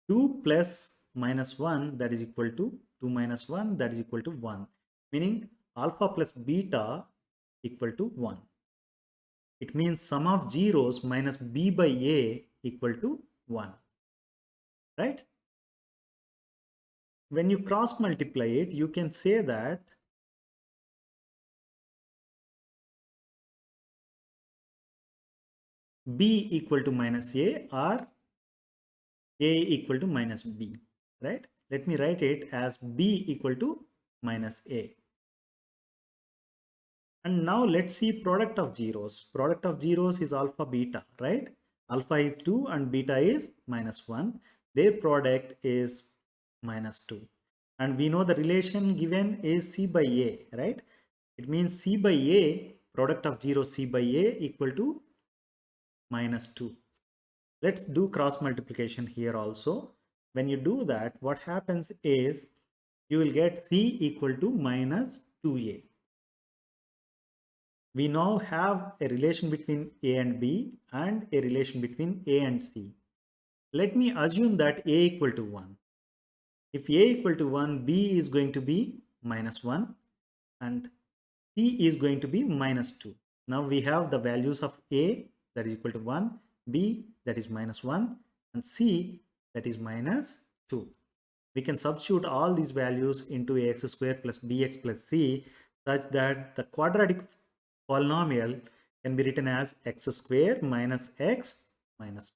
2 plus minus 1, that is equal to 2 minus 1, that is equal to 1. Meaning alpha plus beta equal to 1. It means sum of zeros minus b by a equal to 1. Right? When you cross multiply it, you can say that b equal to minus a or a equal to minus b, right? Let me write it as b equal to minus a. And now let's see product of zeros. Product of zeros is alpha beta, right? Alpha is 2 and beta is minus 1. Their product is minus 2. And we know the relation given is c by a, right? It means c by a, product of 0 c by a equal to minus 2. Let's do cross multiplication here also. When you do that, what happens is you will get c equal to minus 2a. We now have a relation between a and b and a relation between a and c. Let me assume that a equal to 1. If a equal to 1, b is going to be minus 1 and c is going to be minus 2. Now we have the values of a, that is equal to 1, b, that is minus 1, and c, that is minus 2. We can substitute all these values into ax square plus bx plus c such that the quadratic polynomial can be written as x square minus x minus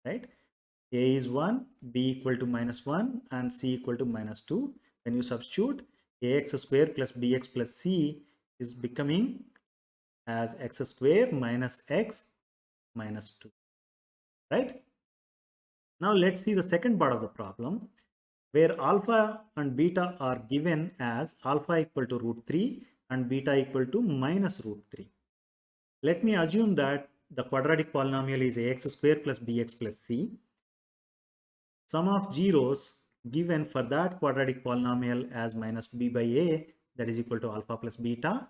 2, right? A is 1, b equal to minus 1, and c equal to minus 2. When you substitute, ax square plus bx plus c is becoming as x square minus x minus 2, right? Now let's see the second part of the problem, where alpha and beta are given as alpha equal to root 3 and beta equal to minus root 3. Let me assume that the quadratic polynomial is ax square plus bx plus c. Sum of zeros given for that quadratic polynomial as minus b by a, that is equal to alpha plus beta,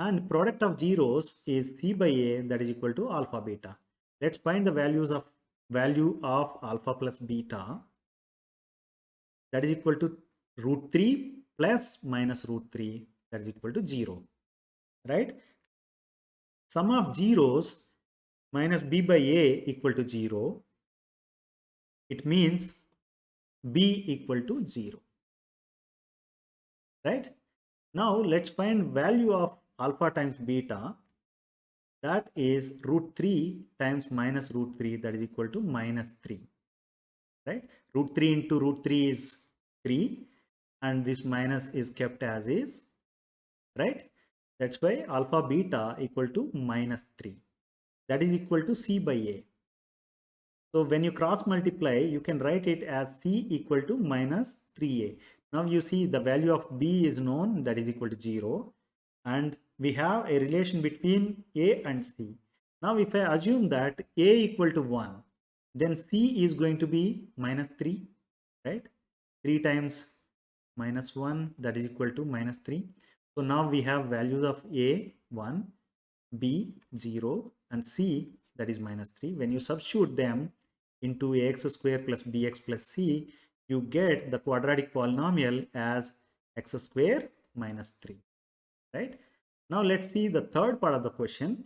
and product of zeros is c by a, that is equal to alpha beta. Let's find the value of alpha plus beta, that is equal to root 3 plus minus root 3, that is equal to 0, right? Sum of zeros minus b by a equal to 0. It means b equal to 0, right? Now let's find value of alpha times beta, that is root 3 times minus root 3, that is equal to minus 3. right? Root 3 into root 3 is 3, and this minus is kept as is, right? That's why alpha beta equal to minus 3. That is equal to C by A. So when you cross multiply, you can write it as C equal to minus 3A. Now you see the value of B is known, that is equal to 0. And we have a relation between A and C. Now if I assume that A equal to 1, then C is going to be minus 3, right? 3 times minus 1, that is equal to minus 3. So now we have values of A 1, B 0, and C, that is minus 3. When you substitute them into ax square plus bx plus c, you get the quadratic polynomial as x square minus 3, right? Now let's see the third part of the question,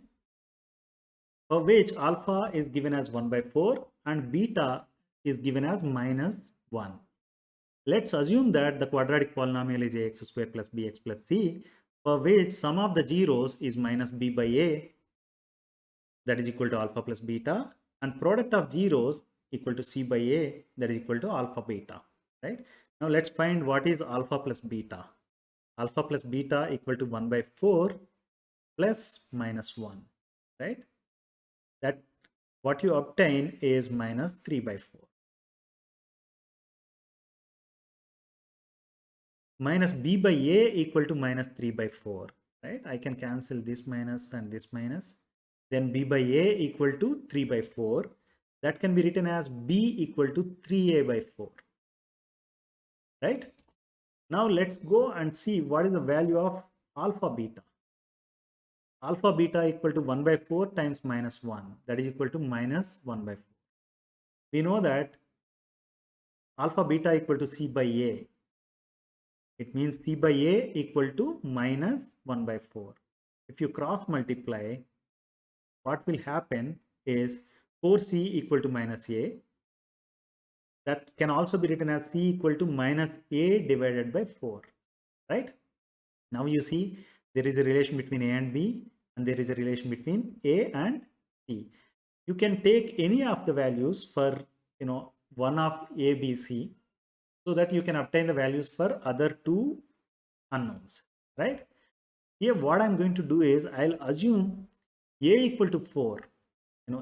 for which alpha is given as 1 by 4 and beta is given as minus 1. Let's assume that the quadratic polynomial is ax square plus bx plus c, for which sum of the zeros is minus b by a, that is equal to alpha plus beta, and product of zeros equal to c by a, that is equal to alpha beta, right? Now let's find what is alpha plus beta. Alpha plus beta equal to 1 by 4 plus minus 1, right? That what you obtain is minus 3 by 4. Minus b by a equal to minus 3 by 4, right? I can cancel this minus and this minus. Then b by a equal to 3 by 4. That can be written as b equal to 3a by 4, right? Now let's go and see what is the value of alpha beta. Alpha beta equal to 1 by 4 times minus 1, that is equal to minus 1 by 4. We know that alpha beta equal to c by a. It means c by a equal to minus 1 by 4. If you cross multiply, what will happen is 4c equal to minus a. That can also be written as c equal to minus a divided by 4, right? Now you see there is a relation between a and b, and there is a relation between a and c. You can take any of the values for one of a, b, c, so that you can obtain the values for other two unknowns, right? Here what I'm going to do is I'll assume a equal to 4.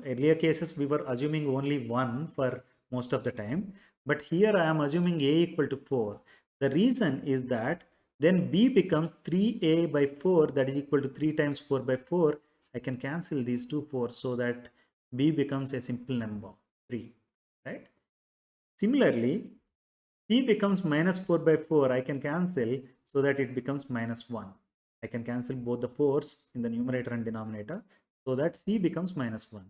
Earlier cases we were assuming only 1 for most of the time, but here I am assuming a equal to 4. The reason is that then b becomes 3a by 4, that is equal to 3 times 4 by 4. I can cancel these two 4s so that b becomes a simple number 3, right? Similarly, c becomes minus 4 by 4. I can cancel so that it becomes minus 1. I can cancel both the 4s in the numerator and denominator so that c becomes minus 1.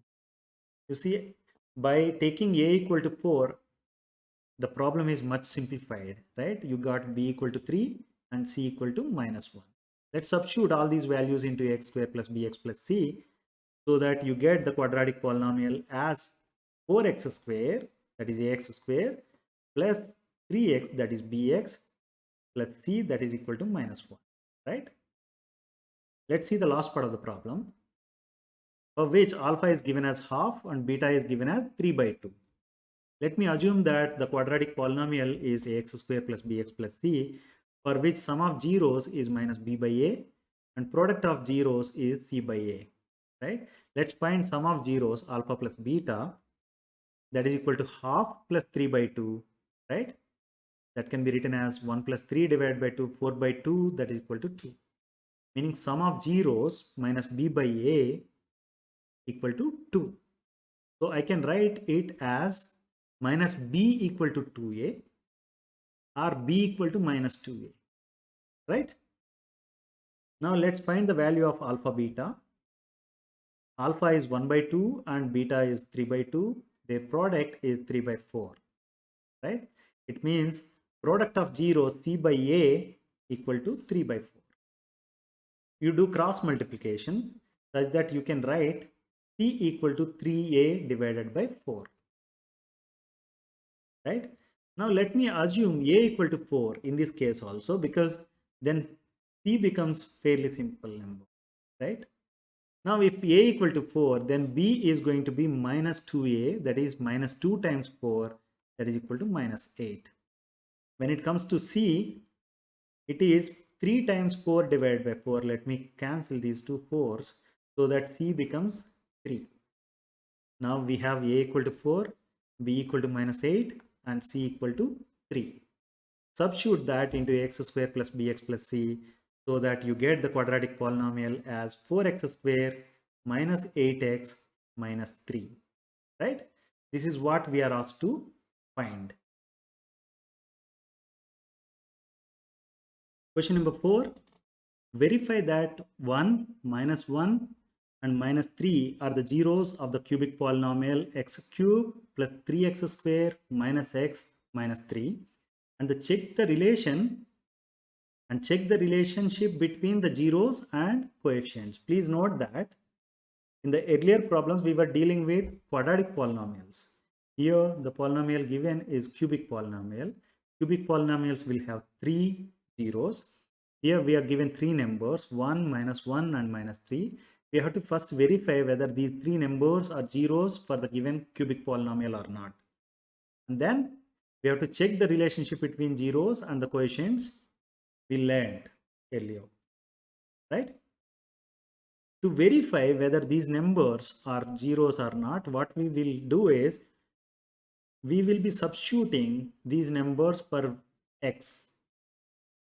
You see, by taking a equal to 4, the problem is much simplified, right? You got b equal to 3 and c equal to minus 1. Let's substitute all these values into x square plus bx plus c so that you get the quadratic polynomial as 4x square, that is ax square, plus 3x, that is bx, plus c, that is equal to minus 1, right? Let's see the last part of the problem, for which alpha is given as half and beta is given as 3 by 2. Let me assume that the quadratic polynomial is ax square plus bx plus c, for which sum of zeros is minus b by a and product of zeros is c by a, right? Let's find sum of zeros, alpha plus beta, that is equal to half plus 3 by 2, right? That can be written as 1 plus 3 divided by 2, 4 by 2, that is equal to 2. Meaning sum of zeros minus b by a equal to 2. So I can write it as minus b equal to 2a or b equal to minus 2a, right? Now let's find the value of alpha beta. Alpha is 1 by 2 and beta is 3 by 2. Their product is 3 by 4, right? It means product of zeros c by a equal to 3 by 4. You do cross multiplication such that you can write c equal to 3a divided by 4, right? Now let me assume a equal to 4 in this case also, because then c becomes fairly simple number, right? Now if a equal to 4, then b is going to be minus 2a, that is minus 2 times 4, that is equal to minus 8. When it comes to C, it is 3 times 4 divided by 4. Let me cancel these two 4s so that C becomes 3. Now we have A equal to 4, B equal to minus 8 and C equal to 3. Substitute that into x square plus bx plus c so that you get the quadratic polynomial as 4x square minus 8x minus 3, right? This is what we are asked to find. Question number 4, verify that 1, minus 1 and minus 3 are the zeros of the cubic polynomial x cube plus 3x square minus x minus 3 and check the relationship between the zeros and coefficients. Please note that in the earlier problems we were dealing with quadratic polynomials. Here the polynomial given is cubic polynomial. Cubic polynomials will have 3 zeros. Here we are given 3 numbers, 1, minus 1 and minus 3. We have to first verify whether these 3 numbers are zeros for the given cubic polynomial or not. And then we have to check the relationship between zeros and the coefficients we learned earlier, right? To verify whether these numbers are zeros or not, what we will do is we will be substituting these numbers for x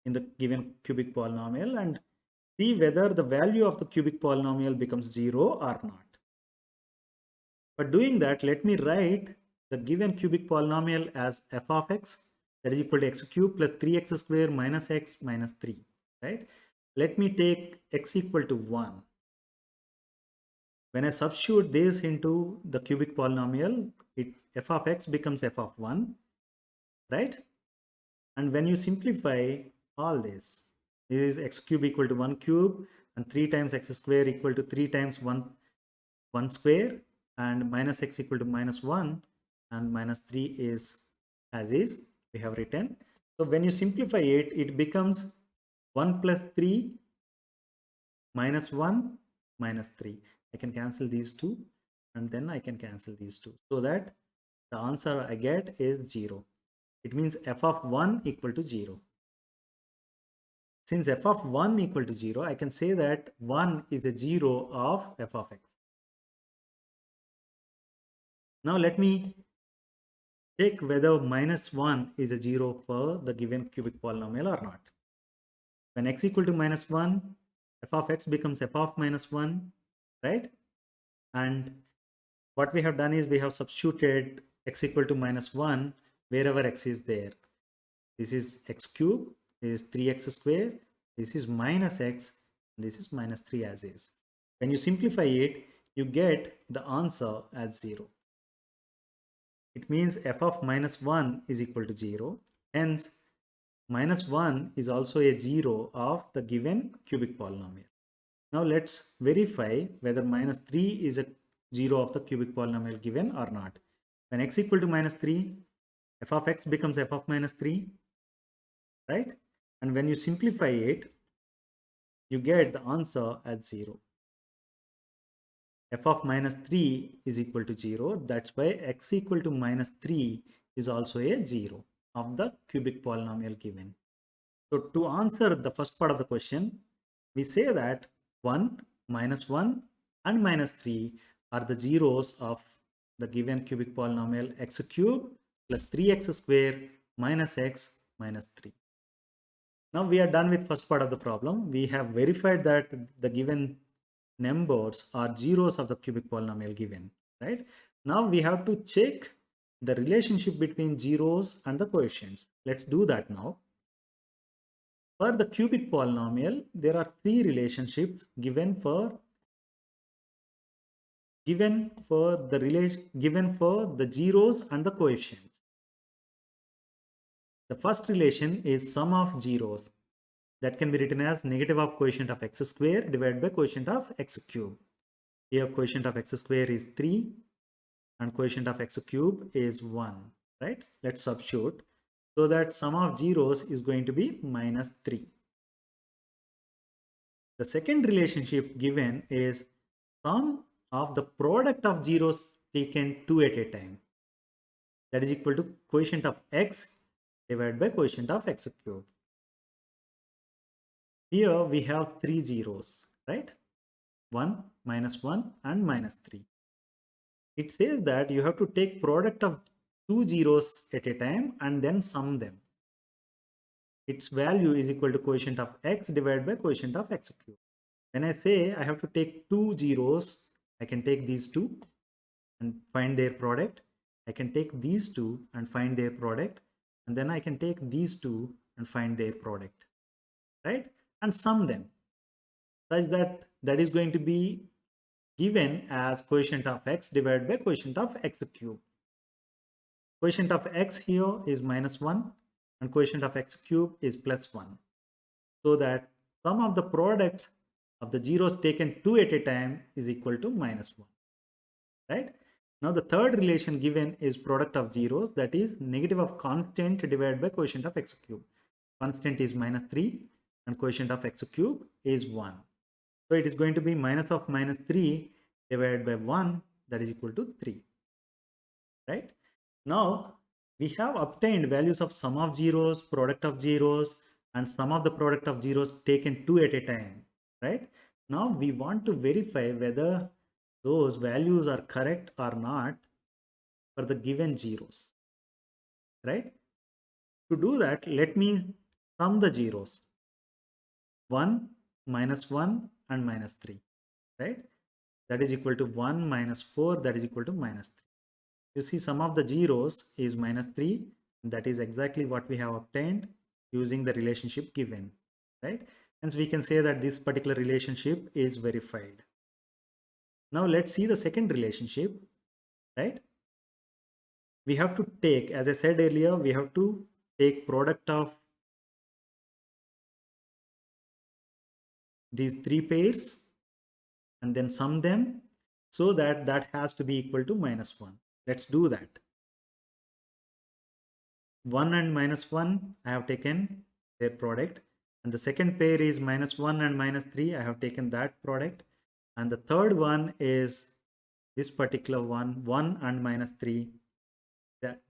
in the given cubic polynomial and see whether the value of the cubic polynomial becomes 0 or not. For doing that, let me write the given cubic polynomial as f of x, that is equal to x cube plus 3x square minus x minus 3, right? Let me take x equal to 1. When I substitute this into the cubic polynomial, f of x becomes f of 1, right? And when you simplify all this is x cube equal to 1 cube and 3 times x square equal to 3 times 1 square and minus x equal to minus 1 and minus 3 is as is we have written. So when you simplify it, it becomes 1 plus 3 minus 1 minus 3. I can cancel these two and then I can cancel these two so that the answer I get is 0. It means f of 1 equal to 0. Since f of 1 equal to 0, I can say that 1 is a 0 of f of x. Now let me check whether minus 1 is a 0 for the given cubic polynomial or not. When x equal to minus 1, f of x becomes f of minus 1, right? And what we have done is we have substituted x equal to minus 1 wherever x is there. This is x cube, this is 3x square, this is minus x, this is minus 3 as is. When you simplify it, you get the answer as 0. It means f of minus 1 is equal to 0. Hence, minus 1 is also a 0 of the given cubic polynomial. Now let's verify whether minus 3 is a 0 of the cubic polynomial given or not. When x equal to minus 3, f of x becomes f of minus 3, right? And when you simplify it, you get the answer as 0. F of minus 3 is equal to 0. That's why x equal to minus 3 is also a 0 of the cubic polynomial given. So to answer the first part of the question, we say that 1, minus 1 and minus 3 are the zeros of the given cubic polynomial x cube plus 3x square minus x minus 3. Now we are done with first part of the problem. We have verified that the given numbers are zeros of the cubic polynomial given, right? Now we have to check the relationship between zeros and the coefficients. Let's do that now. For the cubic polynomial, there are 3 relationships given for the zeros and the coefficients. The first relation is sum of zeros. That can be written as negative of quotient of x square divided by quotient of x cube. Here quotient of x square is 3 and quotient of x cube is 1, right? Let's substitute so that sum of zeros is going to be minus 3. The second relationship given is sum of the product of zeros taken 2 at a time. that is equal to quotient of x divided by quotient of x cube. Here we have three zeros, right? 1, -1 and -3. It says that you have to take product of two zeros at a time and then sum them. Its value is equal to quotient of x divided by quotient of x cube. When I say I have to take two zeros, I can take these two and find their product. I can take these two and find their product. And then I can take these two and find their product, right? And sum them such that that is going to be given as quotient of x divided by quotient of x cube. Quotient of x here is -1 and quotient of x cube is +1. So that sum of the products of the zeros taken two at a time is equal to -1, right? Now the third relation given is product of zeros, that is negative of constant divided by quotient of x cube. Constant is -3 and quotient of x cube is 1. So it is going to be minus of -3 divided by 1, that is equal to 3, right? Now we have obtained values of sum of zeros, product of zeros, and sum of the product of zeros taken two at a time, right? Now we want to verify whether those values are correct or not for the given zeros, right? To do that, let me sum the zeros. 1, -1 and -3, right? That is equal to 1 minus 4, that is equal to -3. You see sum of the zeros is -3. That is exactly what we have obtained using the relationship given, right? Hence we can say that this particular relationship is verified. Now let's see the second relationship, right? We have to take, as I said earlier, we have to take product of these three pairs and then sum them so that that has to be equal to -1. Let's do that. 1 and -1, I have taken their product, and the second pair is -1 and -3, I have taken that product, and the third one is this particular one, 1 and -3, that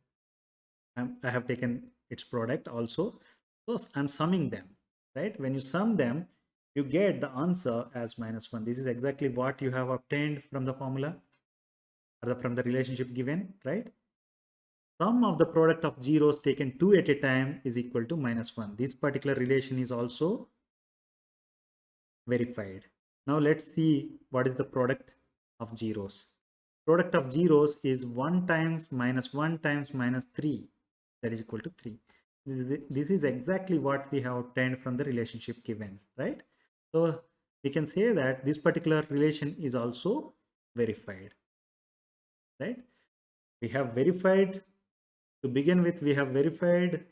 I have taken its product also. So I'm summing them, right? When you sum them, you get the answer as -1. This is exactly what you have obtained from the formula or from the relationship given, right? Sum of the product of zeros taken two at a time is equal to -1. This particular relation is also verified. Now let's see what is the product of zeros. Product of zeros is 1 times -1 times -3, that is equal to 3. This is exactly what we have obtained from the relationship given, right? So we can say that this particular relation is also verified, right? We have verified, to begin with, we have verified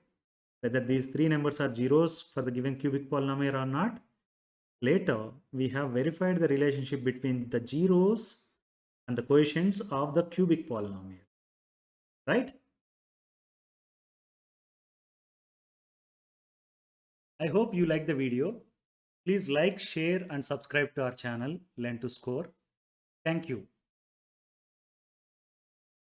whether these three numbers are zeros for the given cubic polynomial or not. Later, we have verified the relationship between the zeros and the coefficients of the cubic polynomial, right? I hope you like the video. Please like, share, and subscribe to our channel, Learn to Score. Thank you.